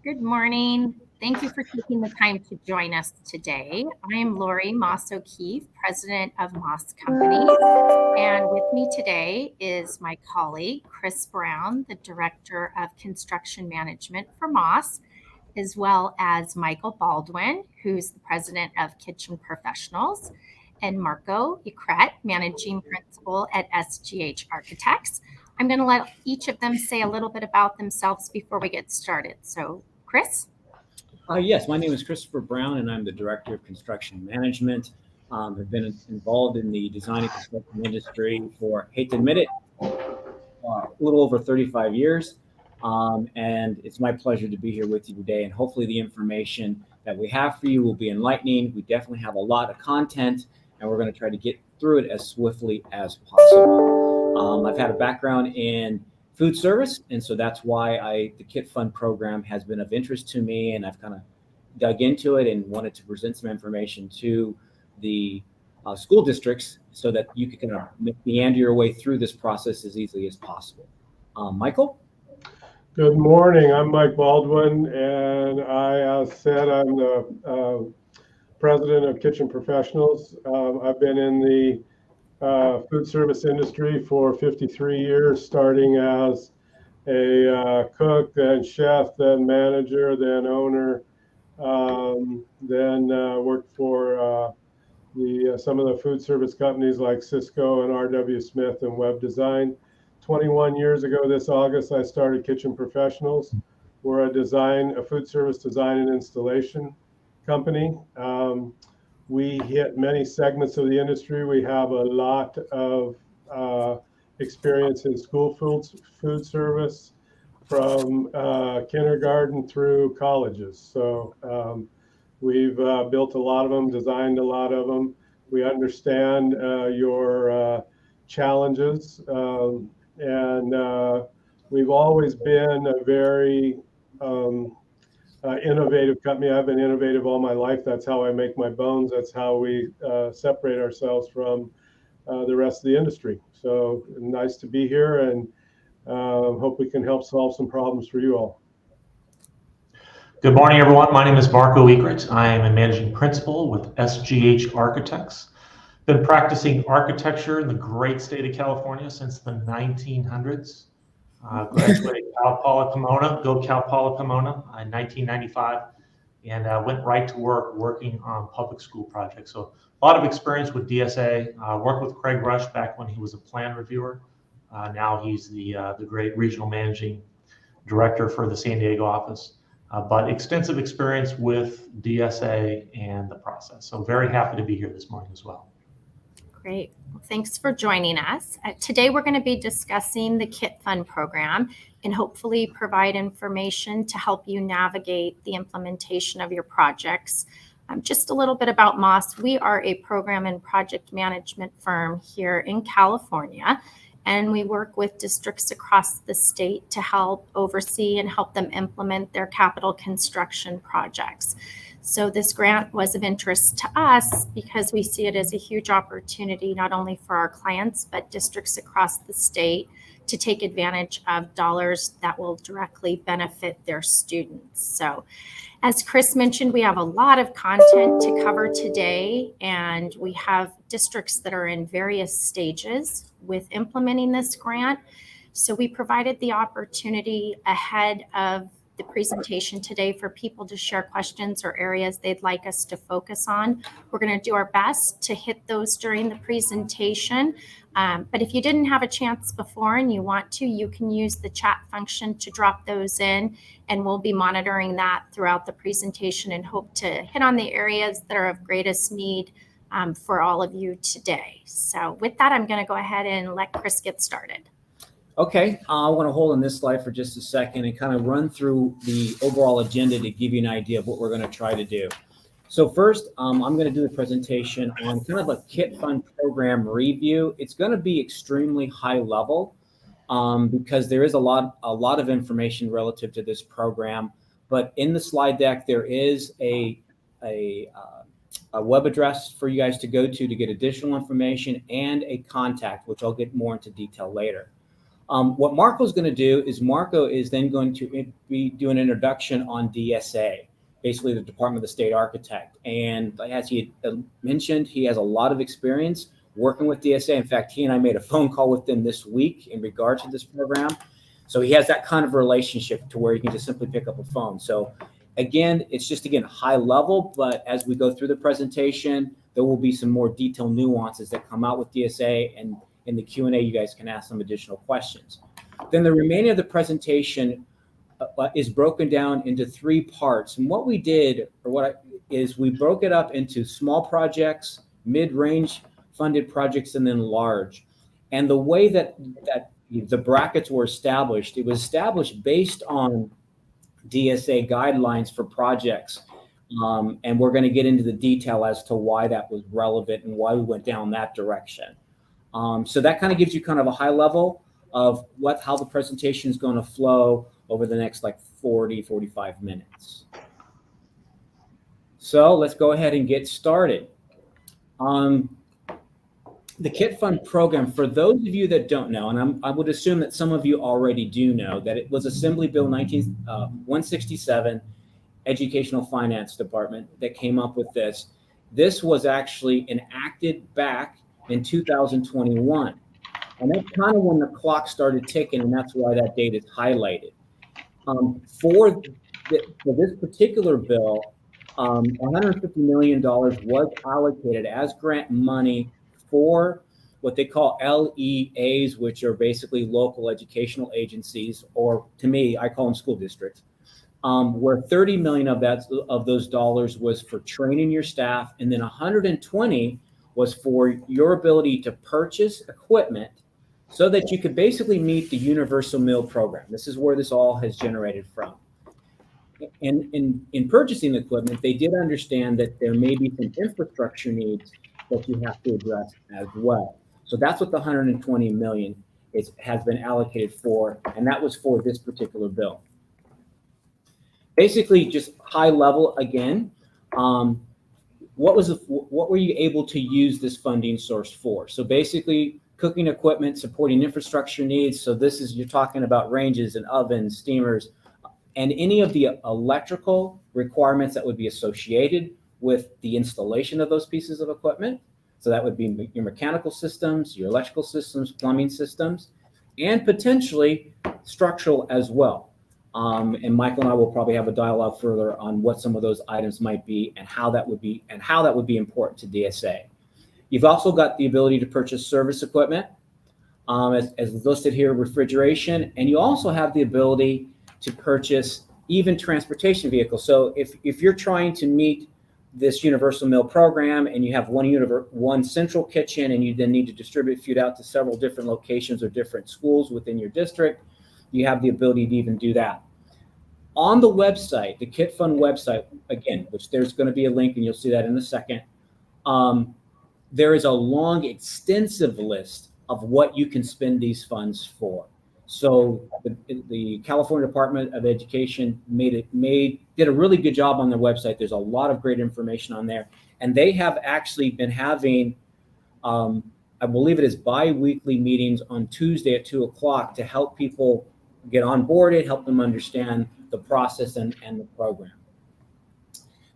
Good morning. Thank you for taking the time to join us today. I am Lori Moss O'Keefe, president of MAAS Companies, and with me today is my colleague, Chris Brown, the director of construction management for MAAS, as well as Michael Baldwin, who's the president of Kitchen Professionals, and Marco Ecret, managing principal at SGH Architects. I'm going to let each of them say a little bit about themselves before we get started. So, Chris? Yes, my name is Christopher Brown, and I'm the Director of Construction Management. I've been involved in the design and construction industry for, hate to admit it, a little over 35 years. And it's my pleasure to be here with you today. And hopefully the information that we have for you will be enlightening. We definitely have a lot of content, and we're going to try to get through it as swiftly as possible. I've had a background in food service, and so that's why the KIT Fund program has been of interest to me, and I've kind of dug into it and wanted to present some information to the school districts so that you can kind of meander your way through this process as easily as possible. Michael? Good morning. I'm Mike Baldwin, and as said, I'm the president of Kitchen Professionals. I've been in the food service industry for 53 years, starting as a cook, then chef, then manager, then owner, then worked for some of the food service companies like Cisco and R.W. Smith and Web Design. 21 years ago this August, I started Kitchen Professionals. We're a food service design and installation company. We hit many segments of the industry. We have a lot of experience in school food service from kindergarten through colleges. So we've built a lot of them, designed a lot of them. We understand your challenges, and we've always been a very innovative company. I've been innovative all my life. That's how I make my bones. That's how we separate ourselves from the rest of the industry. So nice to be here, and hope we can help solve some problems for you all. Good morning, everyone. My name is Marco Ecret. I am a managing principal with SGH Architects. Been practicing architecture in the great state of California since the 1900s. Graduated Cal Poly Pomona, go Cal Poly Pomona in 1995, and went right to work working on public school projects. So a lot of experience with DSA. Worked with Craig Rush back when he was a plan reviewer. Now he's the great regional managing director for the San Diego office. But extensive experience with DSA and the process. So very happy to be here this morning as well. Great. Well, thanks for joining us. Today we're going to be discussing the KIT Fund program and hopefully provide information to help you navigate the implementation of your projects. Just a little bit about MAAS. We are a program and project management firm here in California, and we work with districts across the state to help oversee and help them implement their capital construction projects. So this grant was of interest to us because we see it as a huge opportunity, not only for our clients, but districts across the state to take advantage of dollars that will directly benefit their students. So as Chris mentioned, we have a lot of content to cover today, and we have districts that are in various stages with implementing this grant. So we provided the opportunity ahead of the presentation today for people to share questions or areas they'd like us to focus on. We're going to do our best to hit those during the presentation. But if you didn't have a chance before and you want to, you can use the chat function to drop those in, and we'll be monitoring that throughout the presentation and hope to hit on the areas that are of greatest need for all of you today. So with that, I'm going to go ahead and let Chris get started. Okay, I want to hold on this slide for just a second and kind of run through the overall agenda to give you an idea of what we're going to try to do. So first, I'm going to do the presentation on kind of a KIT Fund program review. It's going to be extremely high level because there is a lot of information relative to this program. But in the slide deck, there is a web address for you guys to go to get additional information and a contact, which I'll get more into detail later. What Marco's going to do is Marco is then going to be doing an introduction on DSA, basically the Department of the State Architect. And as he had mentioned, he has a lot of experience working with DSA. In fact, he and I made a phone call with them this week in regard to this program. So he has that kind of relationship to where he can just simply pick up a phone. So again, it's just, again, high level, but as we go through the presentation, there will be some more detailed nuances that come out with DSA, and in the Q&A, you guys can ask some additional questions. Then the remaining of the presentation is broken down into 3 parts. And what we did, is we broke it up into small projects, mid-range funded projects, and then large. And the way that the brackets were established, it was established based on DSA guidelines for projects. And we're going to get into the detail as to why that was relevant and why we went down that direction. So that kind of gives you kind of a high level of how the presentation is going to flow over the next 45 minutes. So let's go ahead and get started. The KIT Fund program, for those of you that don't know, and I would assume that some of you already do know, that it was Assembly Bill 167, Educational Finance Department, that came up with this. This was actually enacted back in 2021. And that's kind of when the clock started ticking, and that's why that date is highlighted. For this particular bill, $150 million was allocated as grant money for what they call LEAs, which are basically local educational agencies, or to me, I call them school districts, where 30 million of those dollars was for training your staff, and then 120 was for your ability to purchase equipment so that you could basically meet the universal meal program. This is where this all has generated from. And in purchasing equipment, they did understand that there may be some infrastructure needs that you have to address as well. So that's what the 120 million has been allocated for, and that was for this particular bill. Basically, just high level again, what were you able to use this funding source for? So basically, cooking equipment, supporting infrastructure needs. So you're talking about ranges and ovens, steamers, and any of the electrical requirements that would be associated with the installation of those pieces of equipment. So that would be your mechanical systems, your electrical systems, plumbing systems, and potentially structural as well. And Michael and I will probably have a dialogue further on what some of those items might be and how that would be important to DSA. You've also got the ability to purchase service equipment, as listed here, refrigeration, and you also have the ability to purchase even transportation vehicles. So if you're trying to meet this universal meal program and you have one central kitchen and you then need to distribute food out to several different locations or different schools within your district, you have the ability to even do that. On the website, the KIT Fund website, again, which there's going to be a link and you'll see that in a second, there is a long, extensive list of what you can spend these funds for. So the California Department of Education did a really good job on their website. There's a lot of great information on there, and they have actually been having, I believe it is bi-weekly meetings on Tuesday at 2:00 to help people get onboarded, help them understand the process and the program.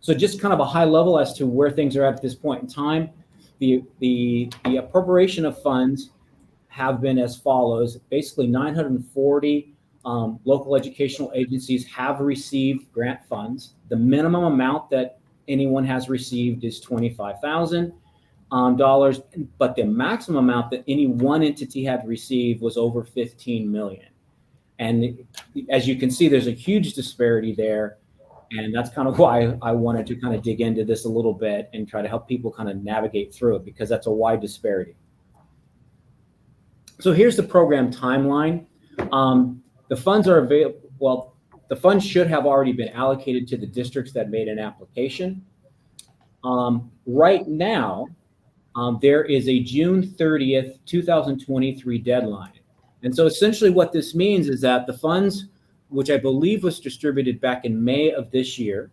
So just kind of a high level as to where things are at this point in time. The appropriation of funds have been as follows. Basically, 940 local educational agencies have received grant funds. The minimum amount that anyone has received is $25,000, but the maximum amount that any one entity had received was over 15 million. And as you can see, there's a huge disparity there. And that's kind of why I wanted to kind of dig into this a little bit and try to help people kind of navigate through it, because that's a wide disparity. So here's the program timeline. The funds are available. Well, the funds should have already been allocated to the districts that made an application. Right now, there is a June 30th, 2023 deadline. And so essentially what this means is that the funds, which I believe was distributed back in May of this year,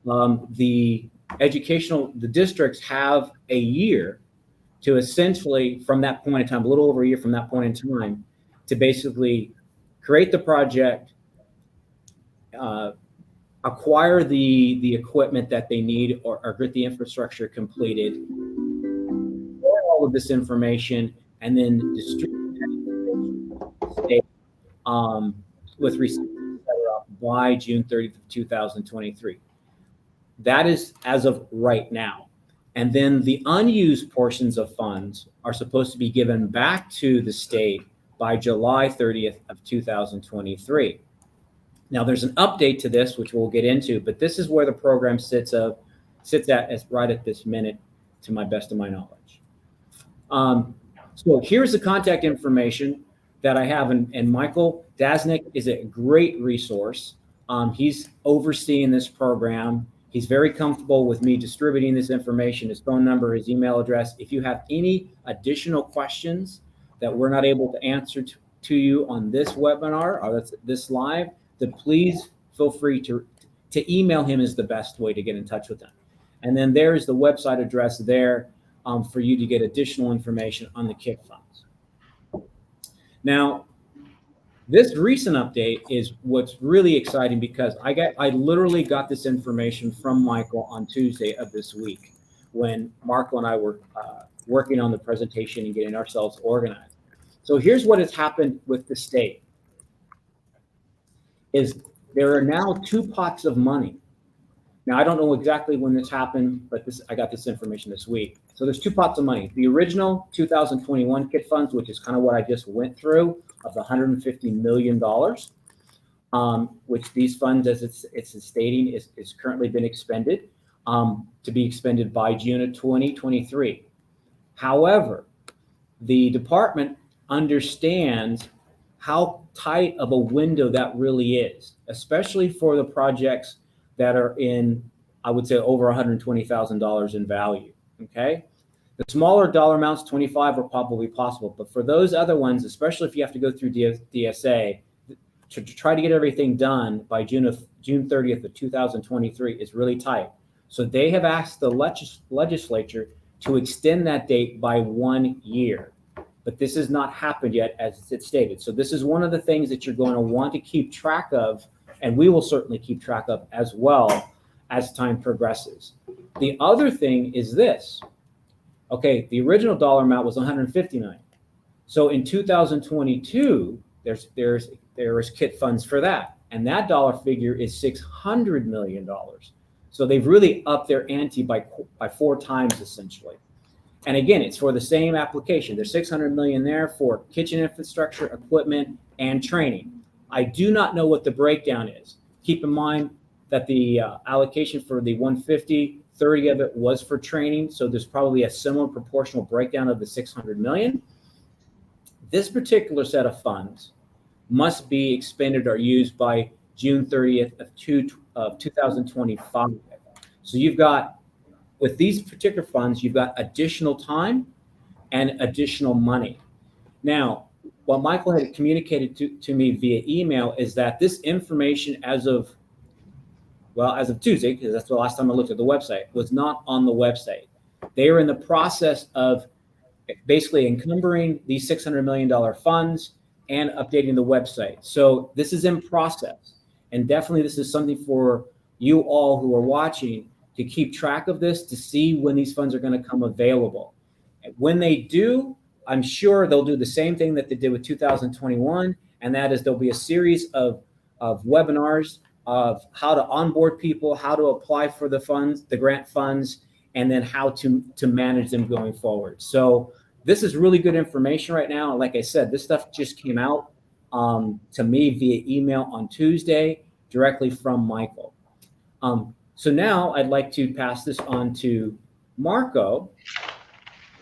the districts have a year to essentially, from that point in time, a little over a year from that point in time, to basically create the project, acquire the equipment that they need, or get the infrastructure completed, store all of this information, and then distribute that information to the state with receipts, etc., by June 30th of 2023. That is as of right now. And then the unused portions of funds are supposed to be given back to the state by July 30th of 2023. Now, there's an update to this, which we'll get into, but this is where the program sits at right at this minute, to my best of my knowledge. So here's the contact information that I have, and Michael Dasnick is a great resource. He's overseeing this program. He's very comfortable with me distributing this information, his phone number, his email address. If you have any additional questions that we're not able to answer to you on this webinar or this live, then please feel free to email him is the best way to get in touch with him. And then there's the website address there for you to get additional information on the KIC funds. Now, this recent update is what's really exciting, because I literally got this information from Michael on Tuesday of this week, when Marco and I were working on the presentation and getting ourselves organized. So here's what has happened with the state. Is there are now 2 pots of money. Now, I don't know exactly when this happened, but I got this information this week. So there's 2 pots of money. The original 2021 KIT funds, which is kind of what I just went through, of the $150 million, which these funds, as it's stating, is currently been expended, to be expended by June of 2023. However, the department understands how tight of a window that really is, especially for the projects that are in, I would say, over $120,000 in value, okay? The smaller dollar amounts, 25, are probably possible, but for those other ones, especially if you have to go through DSA, to try to get everything done by June 30th of 2023 is really tight. So they have asked the legislature to extend that date by 1 year, but this has not happened yet, as it's stated. So this is one of the things that you're going to want to keep track of, and we will certainly keep track of as well as time progresses. The other thing is this. Okay, the original dollar amount was 159. So in 2022, there's KIT funds for that, and that dollar figure is $600 million. So they've really upped their ante by 4 times essentially. And again, it's for the same application. There's $600 million there for kitchen infrastructure, equipment, and training. I do not know what the breakdown is. Keep in mind that the allocation for the 150, 30 of it was for training. So there's probably a similar proportional breakdown of the 600 million. This particular set of funds must be expended or used by June 30th of 2025. So you've got, with these particular funds, you've got additional time and additional money. Now, what Michael had communicated to me via email is that this information as of Tuesday, because that's the last time I looked at the website, was not on the website. They are in the process of basically encumbering these $600 million funds and updating the website. So this is in process. And definitely this is something for you all who are watching to keep track of this, to see when these funds are going to come available. And when they do, I'm sure they'll do the same thing that they did with 2021, and that is there'll be a series of webinars of how to onboard people, how to apply for the funds, the grant funds, and then how to manage them going forward. So this is really good information right now. And like I said, this stuff just came out to me via email on Tuesday directly from Michael. So now I'd like to pass this on to Marco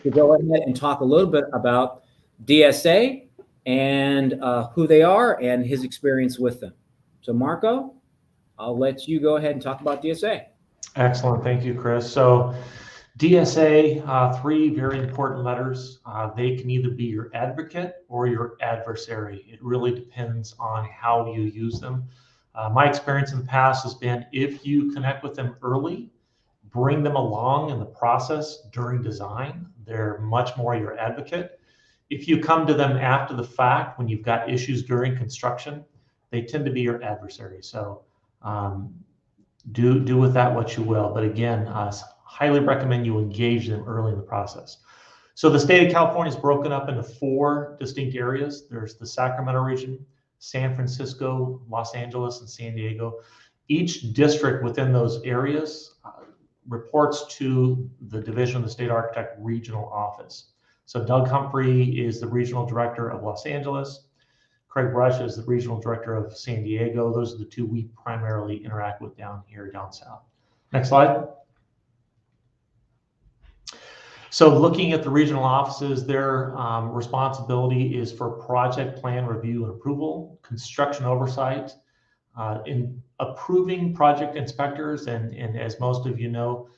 to go ahead and talk a little bit about DSA and who they are and his experience with them. So Marco, I'll let you go ahead and talk about DSA. Excellent. Thank you, Chris. So DSA, 3 very important letters. They can either be your advocate or your adversary. It really depends on how you use them. My experience in the past has been, if you connect with them early, bring them along in the process during design, they're much more your advocate. If you come to them after the fact, when you've got issues during construction, they tend to be your adversary. So do with that what you will. But again, highly recommend you engage them early in the process. So the state of California is broken up into 4 distinct areas. There's the Sacramento region, San Francisco, Los Angeles, and San Diego. Each district within those areas reports to the Division of the State Architect Regional Office. So Doug Humphrey is the Regional Director of Los Angeles. Craig Rush is the Regional Director of San Diego. Those are the 2 we primarily interact with down here, down south. Next slide. So looking at the regional offices, their responsibility is for project plan review and approval, construction oversight, in approving project inspectors, and as most of you know,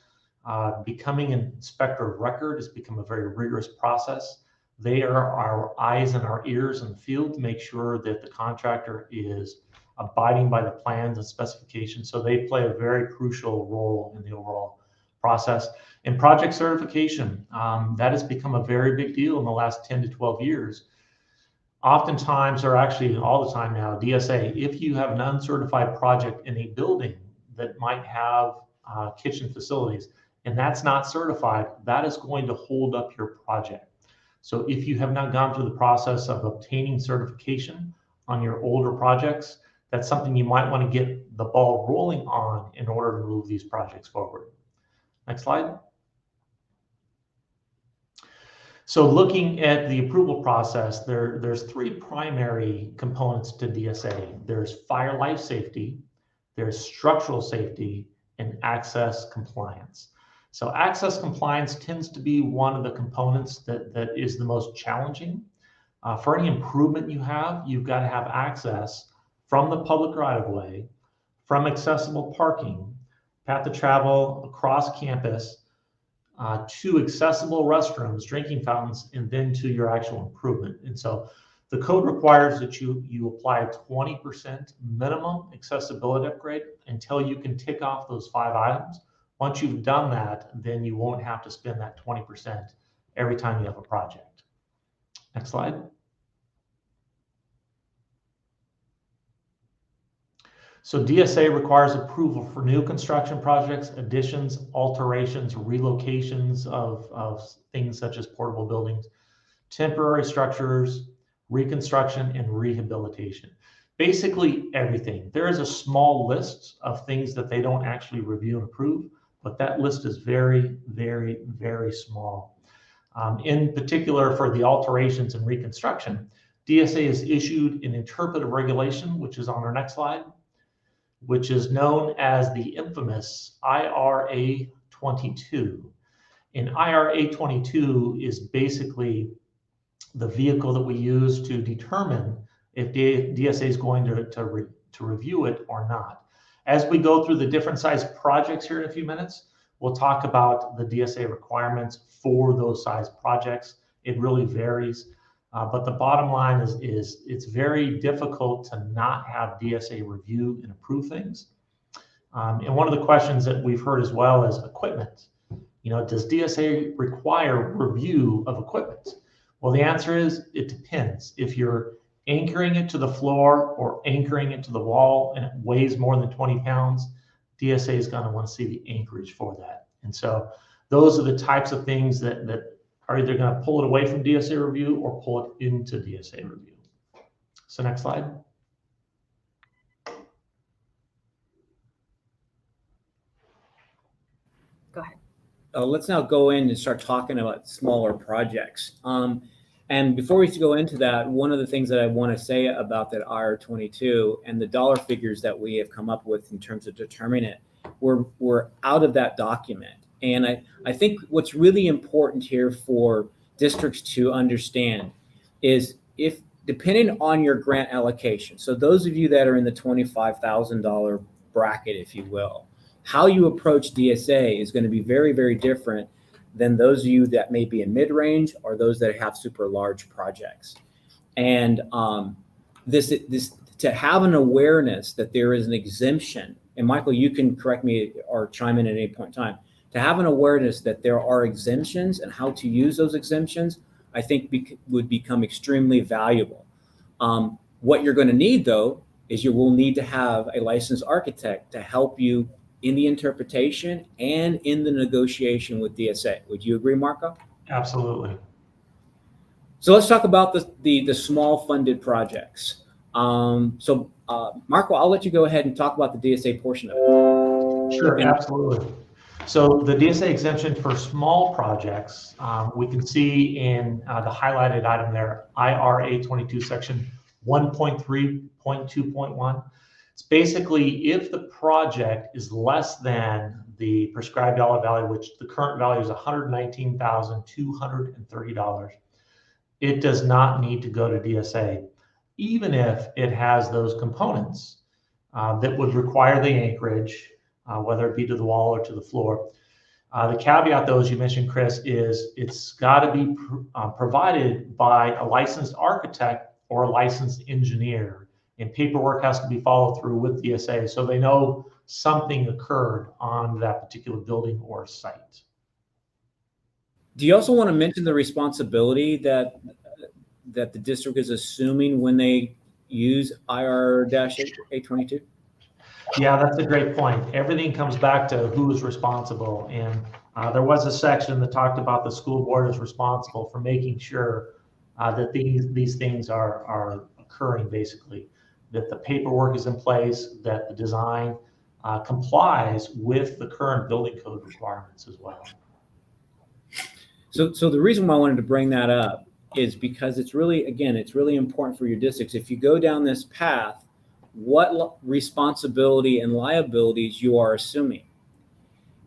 becoming an inspector of record has become a very rigorous process. They are our eyes and our ears in the field to make sure that the contractor is abiding by the plans and specifications. So they play a very crucial role in the overall process. And project certification, that has become a very big deal in the last 10 to 12 years. Oftentimes, or actually all the time now, DSA, if you have an uncertified project in a building that might have kitchen facilities, and that's not certified, that is going to hold up your project. So if you have not gone through the process of obtaining certification on your older projects, that's something you might want to get the ball rolling on in order to move these projects forward. Next slide. So looking at the approval process, there's 3 primary components to DSA. There's fire life safety, there's structural safety, and access compliance. So access compliance tends to be one of the components that is the most challenging. For any improvement you've got to have access from the public right-of-way, from accessible parking, path of travel across campus, to accessible restrooms, drinking fountains, and then to your actual improvement. And so the code requires that you apply a 20% minimum accessibility upgrade until you can tick off those 5 items. Once you've done that, then you won't have to spend that 20% every time you have a project. Next slide. So DSA requires approval for new construction projects, additions, alterations, relocations of things such as portable buildings, temporary structures, reconstruction, and rehabilitation. Basically everything. There is a small list of things that they don't actually review and approve, but that list is very, very, very small. In particular, for the alterations and reconstruction, DSA has issued an interpretive regulation, which is on our next slide, which is known as the infamous IRA 22. And IRA 22 is basically the vehicle that we use to determine if DSA is going to review it or not. As we go through the different size projects here in a few minutes, we'll talk about the DSA requirements for those size projects. It really varies. But the bottom line is it's very difficult to not have DSA review and approve things. And one of the questions that we've heard as well is equipment. Does DSA require review of equipment? Well, the answer is it depends. If you're anchoring it to the floor or anchoring it to the wall and it weighs more than 20 pounds, DSA is going to want to see the anchorage for that. And so those are the types of things that are either going to pull it away from DSA review or pull it into DSA review. So next slide. Go ahead. Let's now go in and start talking about smaller projects. And before we go into that, one of the things that I want to say about that IR22 and the dollar figures that we have come up with in terms of determining it, we're out of that document. And I think what's really important here for districts to understand is if depending on your grant allocation, so those of you that are in the $25,000 bracket, if you will, how you approach DSA is going to be very, very different than those of you that may be in mid-range or those that have super large projects. And this to have an awareness that there is an exemption, and Michael, you can correct me or chime in at any point in time, to have an awareness that there are exemptions and how to use those exemptions, I think would become extremely valuable. What you're going to need, though, is you will need to have a licensed architect to help you in the interpretation and in the negotiation with DSA. Would you agree, Marco? Absolutely. So let's talk about the small funded projects. Marco, I'll let you go ahead and talk about the DSA portion of it. Sure, absolutely. So the DSA exemption for small projects, we can see in the highlighted item there, IRA 22 section 1.3.2.1. It's basically if the project is less than the prescribed dollar value, which the current value is $119,230, it does not need to go to DSA, even if it has those components that would require the anchorage, whether it be to the wall or to the floor. The caveat, though, as you mentioned, Chris, is it's got to be provided by a licensed architect or a licensed engineer, and paperwork has to be followed through with DSA so they know something occurred on that particular building or site. Do you also want to mention the responsibility that the district is assuming when they use IR-822? Yeah, that's a great point. Everything comes back to who is responsible. And there was a section that talked about the school board is responsible for making sure that these things are occurring, basically, that the paperwork is in place, that the design complies with the current building code requirements as well. So the reason why I wanted to bring that up is because it's really important for your districts. If you go down this path, what responsibility and liabilities you are assuming.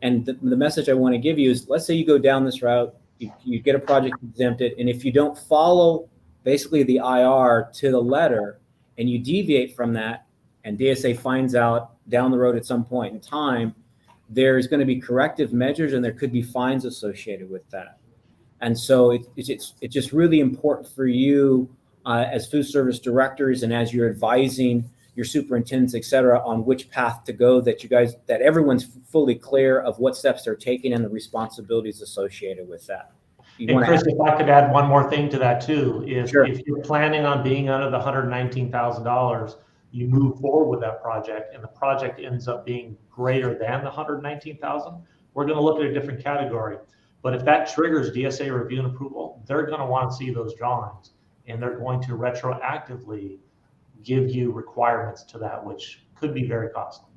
And the message I want to give you is, let's say you go down this route, you get a project exempted, and if you don't follow basically the IR to the letter and you deviate from that, and DSA finds out down the road at some point in time, there's going to be corrective measures and there could be fines associated with that. And so it's just really important for you as food service directors and as you're advising your superintendents, et cetera, on which path to go, that everyone's fully clear of what steps they're taking and the responsibilities associated with that. And Chris, if I could add one more thing to that too, Sure. If you're planning on being under the $119,000, you move forward with that project and the project ends up being greater than the $119,000, we're going to look at a different category. But if that triggers DSA review and approval, they're going to want to see those drawings and they're going to retroactively give you requirements to that, which could be very costly.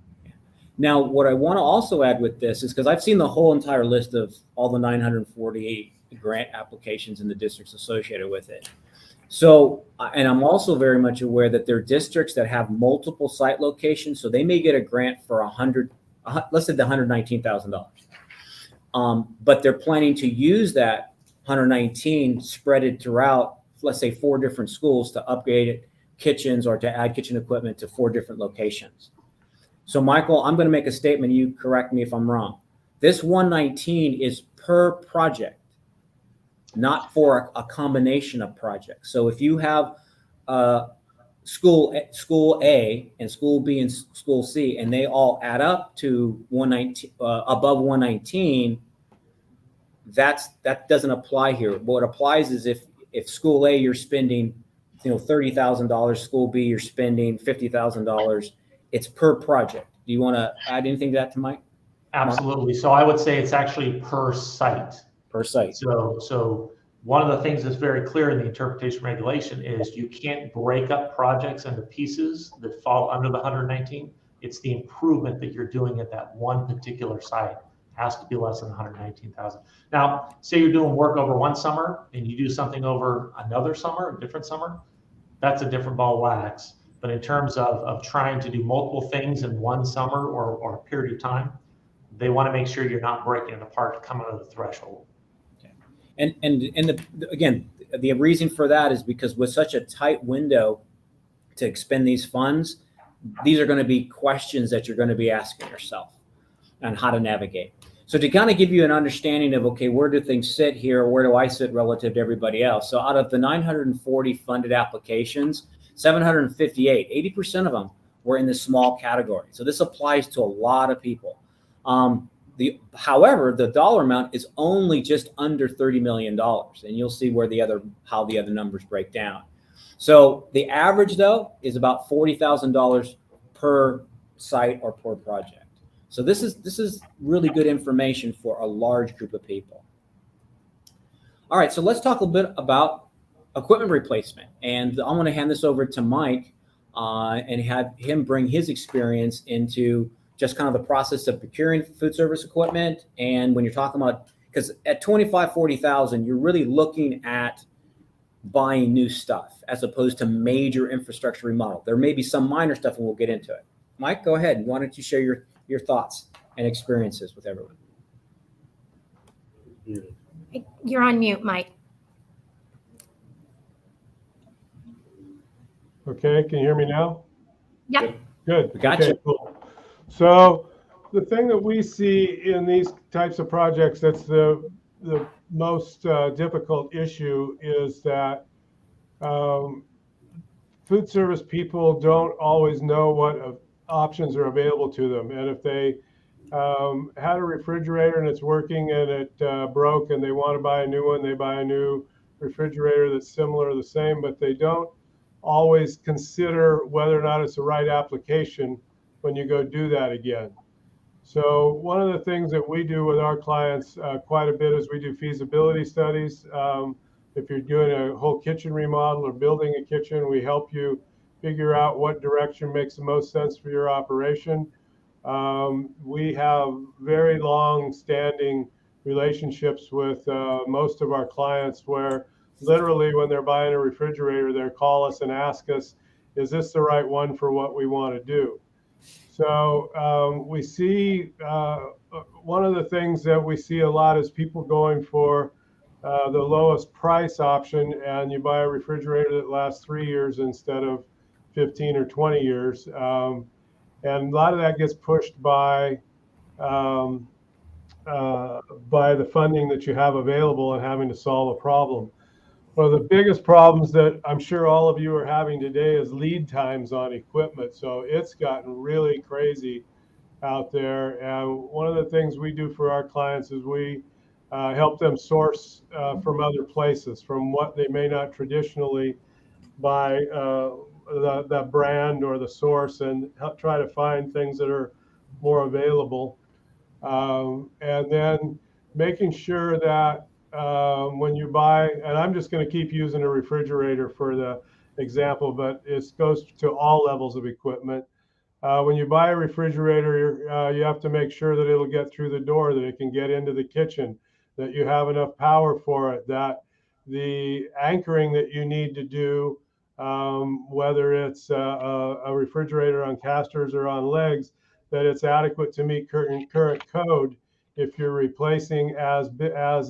Now, what I want to also add with this is, because I've seen the whole entire list of all the 948 grant applications in the districts associated with it. So, and I'm also very much aware that there are districts that have multiple site locations, so they may get a grant for let's say the $119,000. But they're planning to use that 119 spread it throughout, let's say 4 different schools to upgrade it, kitchens or to add kitchen equipment to 4 different locations. So Michael, I'm going to make a statement. You correct me if I'm wrong. This 119 is per project, not for a combination of projects. So if you have school A and school B and school C, and they all add up to 119 above 119, that doesn't apply here. What applies is if school A you're spending $30,000, school B you're spending $50,000. It's per project. Do you want to add anything to that, Mike? Absolutely. So I would say it's actually per site. Per site. So one of the things that's very clear in the interpretation regulation is you can't break up projects into pieces that fall under the 119. It's the improvement that you're doing at that one particular site has to be less than 119,000. Now, say you're doing work over one summer and you do something over another summer, a different summer, that's a different ball of wax. But in terms of trying to do multiple things in one summer or a period of time, they want to make sure you're not breaking it apart to come under the threshold. Okay. And again, the reason for that is because with such a tight window to expend these funds, these are going to be questions that you're going to be asking yourself on how to navigate. So to kind of give you an understanding of, okay, where do things sit here? Where do I sit relative to everybody else? So out of the 940 funded applications, 758, 80% of them were in the small category. So this applies to a lot of people. However, the dollar amount is only just under $30 million, and you'll see how the other numbers break down. So the average, though, is about $40,000 per site or per project. So this is really good information for a large group of people. All right, so let's talk a little bit about equipment replacement, and I'm going to hand this over to Mike and have him bring his experience into just kind of the process of procuring food service equipment. And when you're talking about, because at 25, 40,000, you're really looking at buying new stuff as opposed to major infrastructure remodel. There may be some minor stuff, and we'll get into it. Mike, go ahead. Why don't you share your thoughts and experiences with everyone? You're on mute, Mike. Okay, can you hear me now? Yep. Good. We got you. Cool. So the thing that we see in these types of projects that's the most difficult issue is that food service people don't always know what options are available to them. And if they had a refrigerator and it's working and it broke and they want to buy a new one, they buy a new refrigerator that's similar or the same, but they don't always consider whether or not it's the right application when you go do that again. So one of the things that we do with our clients quite a bit is we do feasibility studies. If you're doing a whole kitchen remodel or building a kitchen, we help you figure out what direction makes the most sense for your operation. We have very long-standing relationships with most of our clients where literally when they're buying a refrigerator, they'll call us and ask us, is this the right one for what we want to do? So we see one of the things that we see a lot is people going for the lowest price option, and you buy a refrigerator that lasts 3 years instead of 15 or 20 years. And a lot of that gets pushed by the funding that you have available and having to solve a problem. One of the biggest problems that I'm sure all of you are having today is lead times on equipment. So it's gotten really crazy out there. And one of the things we do for our clients is we help them source from other places, from what they may not traditionally buy that brand or the source, and help try to find things that are more available. And then making sure that when you buy, and I'm just going to keep using a refrigerator for the example, but it goes to all levels of equipment. When you buy a refrigerator, you have to make sure that it'll get through the door, that it can get into the kitchen, that you have enough power for it, that the anchoring that you need to do, whether it's a refrigerator on casters or on legs, that it's adequate to meet current code. If you're replacing as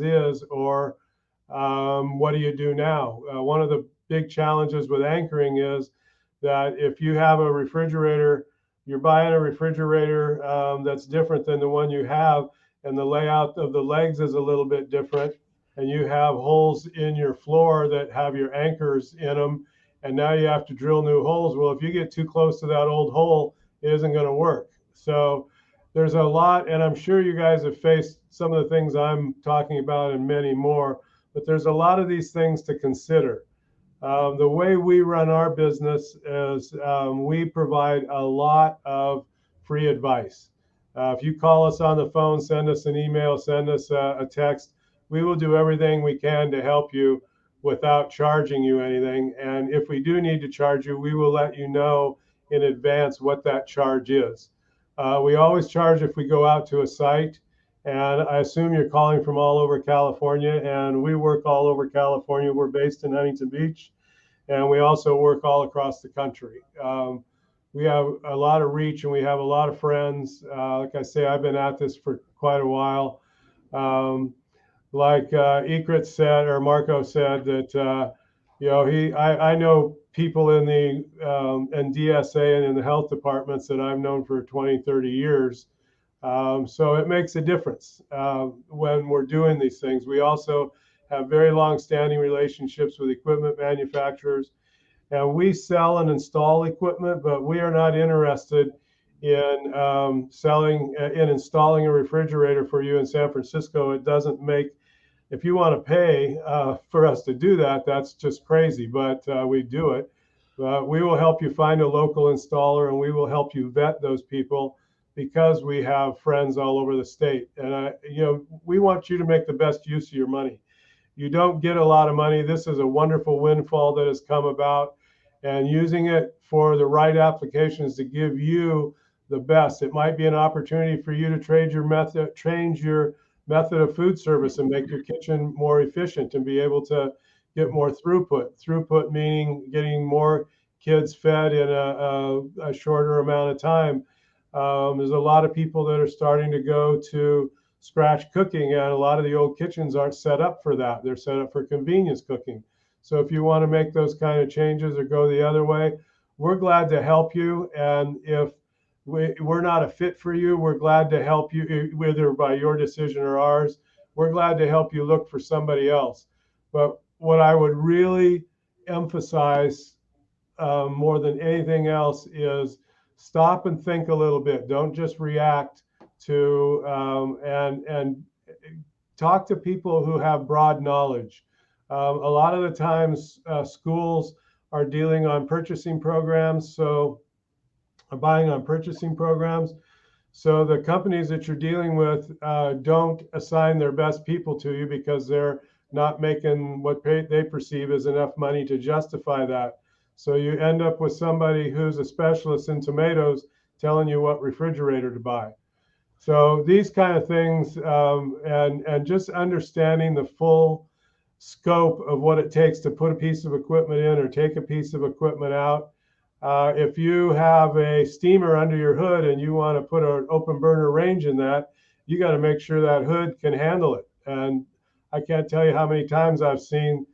is, or what do you do now? One of the big challenges with anchoring is that if you have a refrigerator, you're buying a refrigerator that's different than the one you have, and the layout of the legs is a little bit different, and you have holes in your floor that have your anchors in them, and now you have to drill new holes. Well, if you get too close to that old hole, it isn't going to work. So there's a lot, and I'm sure you guys have faced some of the things I'm talking about and many more, but there's a lot of these things to consider. The way we run our business is we provide a lot of free advice. If you call us on the phone, send us an email, send us a text, we will do everything we can to help you without charging you anything. And if we do need to charge you, we will let you know in advance what that charge is. We always charge if we go out to a site, and I assume you're calling from all over California, and we work all over California. We're based in Huntington Beach, and we also work all across the country. We have a lot of reach, and we have a lot of friends. Like I say, I've been at this for quite a while. Like Egret said, or Marco said, that I know people in the in DSA and in the health departments that I've known for 20, 30 years. So it makes a difference when we're doing these things. We also have very long-standing relationships with equipment manufacturers, and we sell and install equipment, but we are not interested in installing a refrigerator for you in San Francisco. It doesn't make, if you want to pay for us to do that, that's just crazy, but we do it. We will help you find a local installer, and we will help you vet those people because we have friends all over the state. And we want you to make the best use of your money. You don't get a lot of money. This is a wonderful windfall that has come about, and using it for the right applications to give you the best. It might be an opportunity for you to change your method of food service and make your kitchen more efficient and be able to get more throughput. Throughput meaning getting more kids fed in a shorter amount of time. There's a lot of people that are starting to go to scratch cooking, and a lot of the old kitchens aren't set up for that. They're set up for convenience cooking. So if you want to make those kind of changes or go the other way, we're glad to help you. And if we're not a fit for you, we're glad to help you, whether by your decision or ours. We're glad to help you look for somebody else. But what I would really emphasize more than anything else is stop and think a little bit. Don't just react to and talk to people who have broad knowledge. A lot of the times schools are dealing on purchasing programs, buying on purchasing programs. So the companies that you're dealing with don't assign their best people to you because they're not making what they perceive as enough money to justify that. So you end up with somebody who's a specialist in tomatoes telling you what refrigerator to buy. So these kind of things, and just understanding the full scope of what it takes to put a piece of equipment in or take a piece of equipment out. If you have a steamer under your hood and you want to put an open burner range in that, you got to make sure that hood can handle it. And I can't tell you how many times I've seen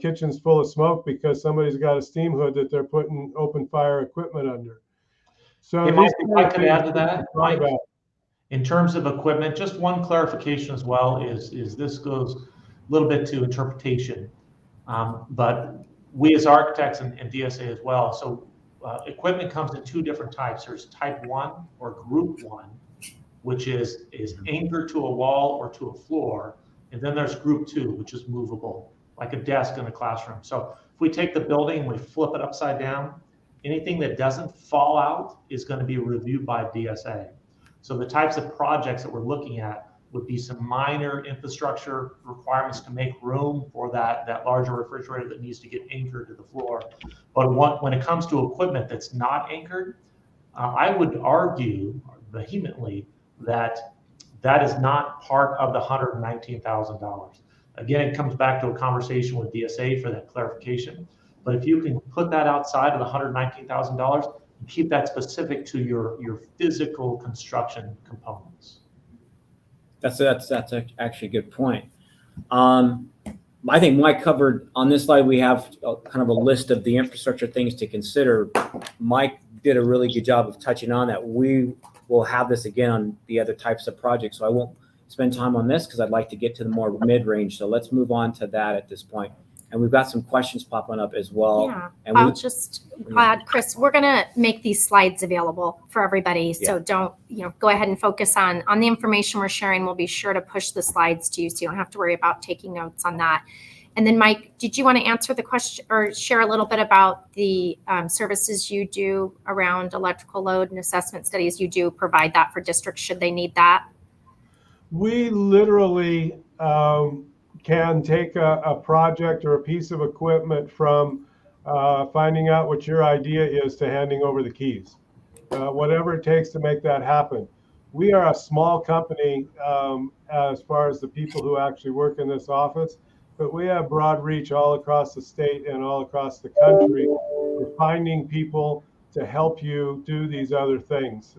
kitchens full of smoke because somebody's got a steam hood that they're putting open fire equipment under. So if I could add to that, Mike, about. In terms of equipment, just one clarification as well is this goes a little bit to interpretation, but we as architects and DSA as well. So equipment comes in two different types. There's type 1 or group 1, which is anchored to a wall or to a floor. And then there's group 2, which is movable, like a desk in a classroom. So if we take the building and we flip it upside down, anything that doesn't fall out is going to be reviewed by DSA. So the types of projects that we're looking at would be some minor infrastructure requirements to make room for that larger refrigerator that needs to get anchored to the floor. But when it comes to equipment that's not anchored, I would argue vehemently that is not part of the $119,000. Again, it comes back to a conversation with DSA for that clarification. But if you can put that outside of the $119,000, keep that specific to your physical construction components. That's actually a good point. I think Mike covered on this slide. We have kind of a list of the infrastructure things to consider. Mike did a really good job of touching on that. We will have this again on the other types of projects. So I won't spend time on this because I'd like to get to the more mid-range. So let's move on to that at this point. And we've got some questions popping up as well. Yeah, and I'll just add, Chris, we're going to make these slides available for everybody. Yeah. So don't, go ahead and focus on the information we're sharing. We'll be sure to push the slides to you so you don't have to worry about taking notes on that. And then, Mike, did you want to answer the question or share a little bit about the services you do around electrical load and assessment studies? You do provide that for districts should they need that? We literally can take a project or a piece of equipment from finding out what your idea is to handing over the keys, whatever it takes to make that happen. We are a small company as far as the people who actually work in this office, but we have broad reach all across the state and all across the country. We're finding people to help you do these other things.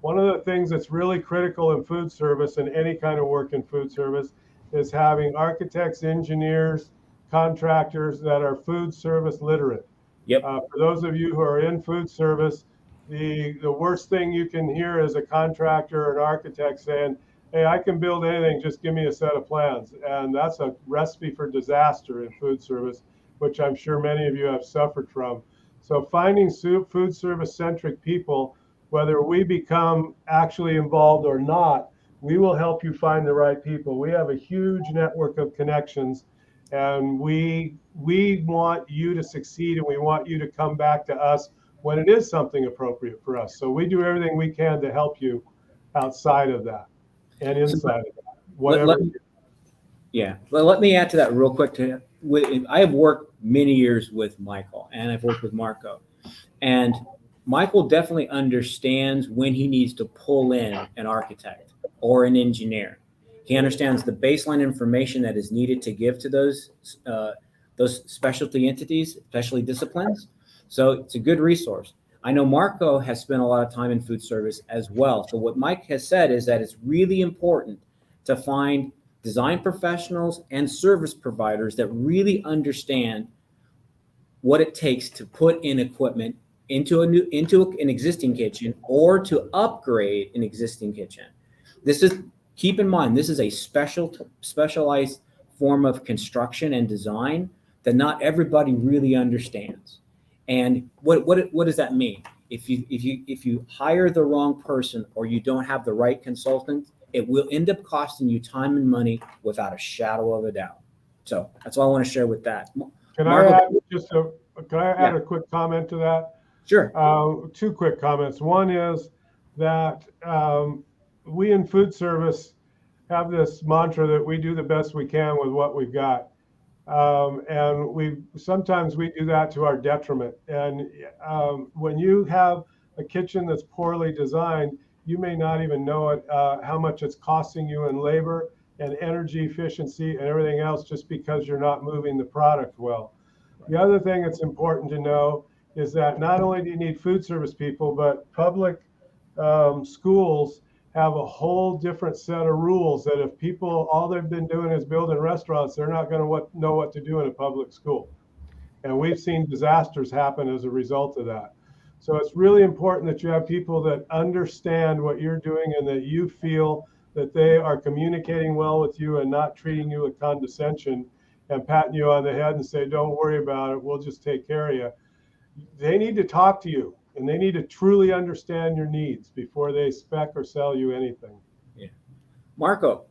One of the things that's really critical in food service and any kind of work in food service is having architects, engineers, contractors that are food service literate. Yep. For those of you who are in food service, the worst thing you can hear is a contractor or an architect saying, hey, I can build anything, just give me a set of plans. And that's a recipe for disaster in food service, which I'm sure many of you have suffered from. So finding food service centric people whether we become actually involved or not, we will help you find the right people. We have a huge network of connections, and we want you to succeed, and we want you to come back to us when it is something appropriate for us. So we do everything we can to help you outside of that and inside of that, whatever. Yeah, well, let me add to that real quick. I have worked many years with Michael, and I've worked with Marco, and Michael definitely understands when he needs to pull in an architect or an engineer. He understands the baseline information that is needed to give to those specialty entities, especially disciplines. So it's a good resource. I know Marco has spent a lot of time in food service as well. So what Mike has said is that it's really important to find design professionals and service providers that really understand what it takes to put in equipment into an existing kitchen or to upgrade an existing kitchen. Keep in mind, this is a specialized form of construction and design that not everybody really understands. And what does that mean? If you hire the wrong person or you don't have the right consultant, it will end up costing you time and money without a shadow of a doubt. So that's all I want to share with that. Can Marco, I add a quick comment to that? Sure. Two quick comments. One is that we in food service have this mantra that we do the best we can with what we've got. And sometimes we do that to our detriment. And when you have a kitchen that's poorly designed, you may not even know it, how much it's costing you in labor and energy efficiency and everything else just because you're not moving the product well. The other thing that's important to know is that not only do you need food service people, but public schools have a whole different set of rules that if people, all they've been doing is building restaurants, they're not going to know what to do in a public school. And we've seen disasters happen as a result of that. So it's really important that you have people that understand what you're doing and that you feel that they are communicating well with you and not treating you with condescension and patting you on the head and say, don't worry about it, we'll just take care of you. They need to talk to you and they need to truly understand your needs before they spec or sell you anything. Yeah. Marco,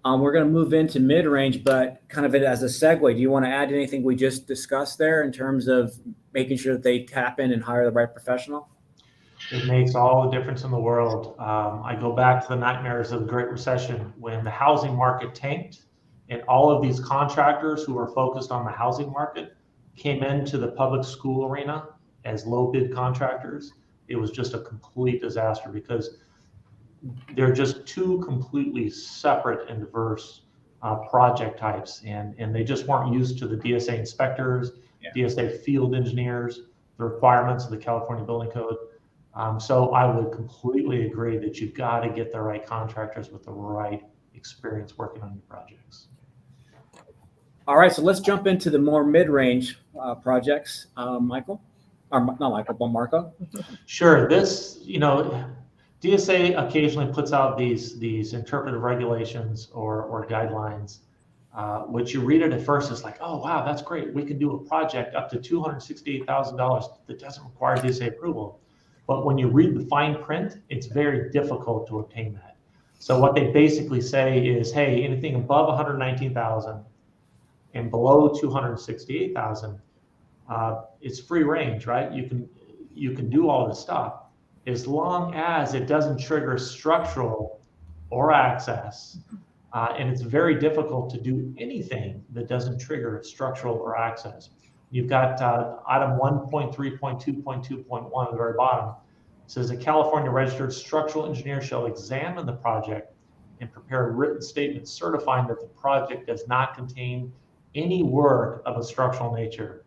we're going to move into mid-range, but kind of as a segue, do you want to add anything we just discussed there in terms of making sure that they tap in and hire the right professional? It makes all the difference in the world. I go back to the nightmares of the Great Recession when the housing market tanked and all of these contractors who were focused on the housing market came into the public school arena as low bid contractors. It was just a complete disaster because they're just two completely separate and diverse project types. And they just weren't used to the DSA inspectors, DSA field engineers, the requirements of the California Building Code. So I would completely agree that you've got to get the right contractors with the right experience working on your projects. All right, so let's jump into the more mid-range projects. Michael, or not Michael, but Marco. Sure. This, DSA occasionally puts out these interpretive regulations or guidelines, which you read it at first, it's like, oh, wow, that's great. We can do a project up to $268,000 that doesn't require DSA approval. But when you read the fine print, it's very difficult to obtain that. So what they basically say is, hey, anything above 119,000 and below 268,000, it's free range, right? You can do all this stuff as long as it doesn't trigger structural or access. And it's very difficult to do anything that doesn't trigger structural or access. You've got item 1.3.2.2.1 at the very bottom. It says a California registered structural engineer shall examine the project and prepare a written statement certifying that the project does not contain any work of a structural nature.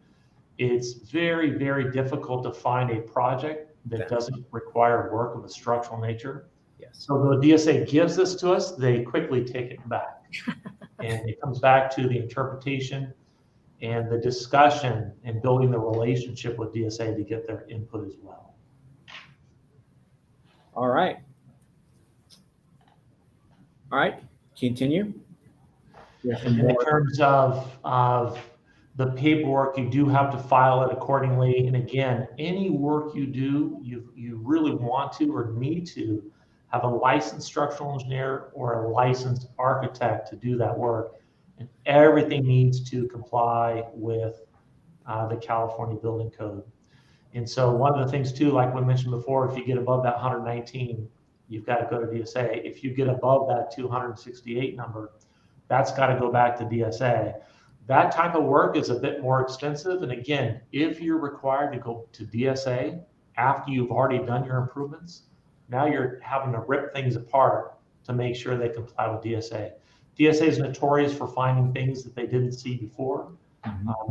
It's very, very difficult to find a project that doesn't require work of a structural nature. Yes. So the DSA gives this to us, they quickly take it back. And it comes back to the interpretation and the discussion and building the relationship with DSA to get their input as well. All right. Continue. In terms of The paperwork, you do have to file it accordingly. And again, any work you do, you really want to or need to have a licensed structural engineer or a licensed architect to do that work. And everything needs to comply with the California Building Code. And so one of the things too, like we mentioned before, if you get above that 119, you've got to go to DSA. If you get above that 268 number, that's got to go back to DSA. That type of work is a bit more extensive. And again, if you're required to go to DSA after you've already done your improvements, now you're having to rip things apart to make sure they comply with DSA. DSA is notorious for finding things that they didn't see before.